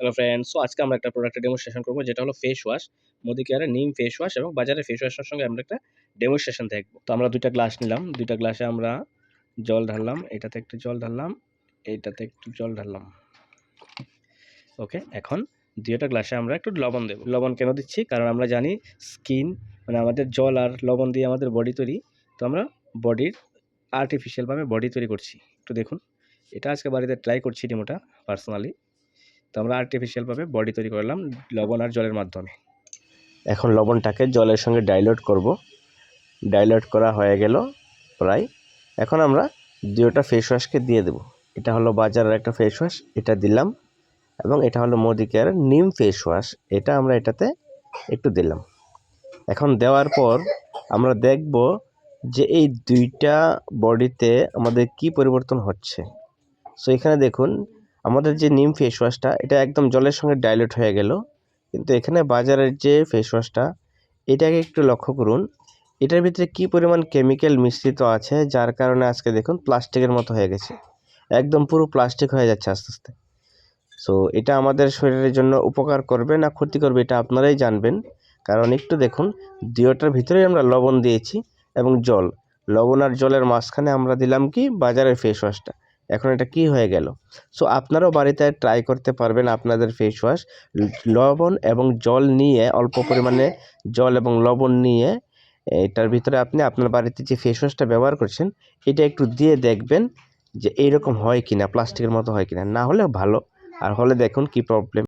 Hello friends, so আজকে আমরা একটা প্রোডাক্টের ডেমনস্ট্রেশন করবো, যেটা হলো ফেস ওয়াশ। মোদি কেয়ারের নিম ফেস ওয়াশ এবং বাজারের ফেস ওয়াশের সঙ্গে আমরা একটা ডেমনস্ট্রেশন দেখবো। তো আমরা দুইটা গ্লাস নিলাম, দুইটা গ্লাসে আমরা জল ঢাললাম, এটাতে একটু জল ঢাললাম, এইটাতে একটু জল ঢাললাম। ওকে, এখন দুইটা গ্লাসে আমরা একটু লবণ দেবো। লবণ কেন দিচ্ছি? কারণ আমরা জানি স্কিন মানে আমাদের জল আর লবণ দিয়ে আমাদের বডি তৈরি। তো আমরা বডির আর্টিফিশিয়ালভাবে বডি তৈরি করছি। একটু দেখুন, এটা আজকে বাড়িতে ট্রাই করছি ডেমোটা পার্সোনালি। তো আমরা আর্টিফিশিয়ালভাবে বডি তৈরি করলাম লবণ আর জলের মাধ্যমে। এখন লবণটাকে জলের সঙ্গে ডাইলুট করব। ডাইলুট করা হয়ে গেল প্রায়। এখন আমরা দুটো ফেস ওয়াশকে দিয়ে দেব। এটা হলো বাজারের একটা ফেস ওয়াশ, এটা দিলাম, এবং এটা হলো মোদি কেয়ারের নিম ফেস ওয়াশ, এটা আমরা এটাতে একটু দিলাম। এখন দেওয়ার পর আমরা দেখব যে এই দুইটা বডিতে আমাদের কি পরিবর্তন হচ্ছে। সো এখানে দেখুন, আমাদের যে নিম ফেস ওয়াশটা এটা একদম জলের সঙ্গে ডাইলুট হয়ে গেল, কিন্তু এখানে বাজারের যে ফেস ওয়াশটা এটাকে একটু লক্ষ্য করুন, এটার ভিতরে কি পরিমাণ কেমিক্যাল মিশ্রিত আছে, যার কারণে আজকে দেখুন প্লাস্টিকের মতো হয়ে গেছে, একদম পুরো প্লাস্টিক হয়ে যাচ্ছে আস্তে আস্তে। সো এটা আমাদের শরীরের জন্য উপকার করবে না ক্ষতি করবে এটা আপনারাই জানবেন। কারণ একটু দেখুন, দুয়োটার ভিতরেই আমরা লবণ দিয়েছি এবং জল, লবণ আর জলের মাঝখানে আমরা দিলাম কি বাজারের ফেস ওয়াশটা। এখন এটা কি হয়ে গেল? সো আপনারাও বাড়িতে ট্রাই করতে পারবেন আপনাদের ফেস ওয়াশ লবণ এবং জল নিয়ে, অল্প পরিমাণে জল এবং লবণ নিয়ে এটার ভিতরে আপনি আপনার বাড়িতে যে ফেস ওয়াশটা ব্যবহার করছেন এটা একটু দিয়ে দেখবেন যে এইরকম হয় কিনা, প্লাস্টিকের মতো হয় কিনা। না হলে ভালো, আর হলে দেখুন কি প্রবলেম।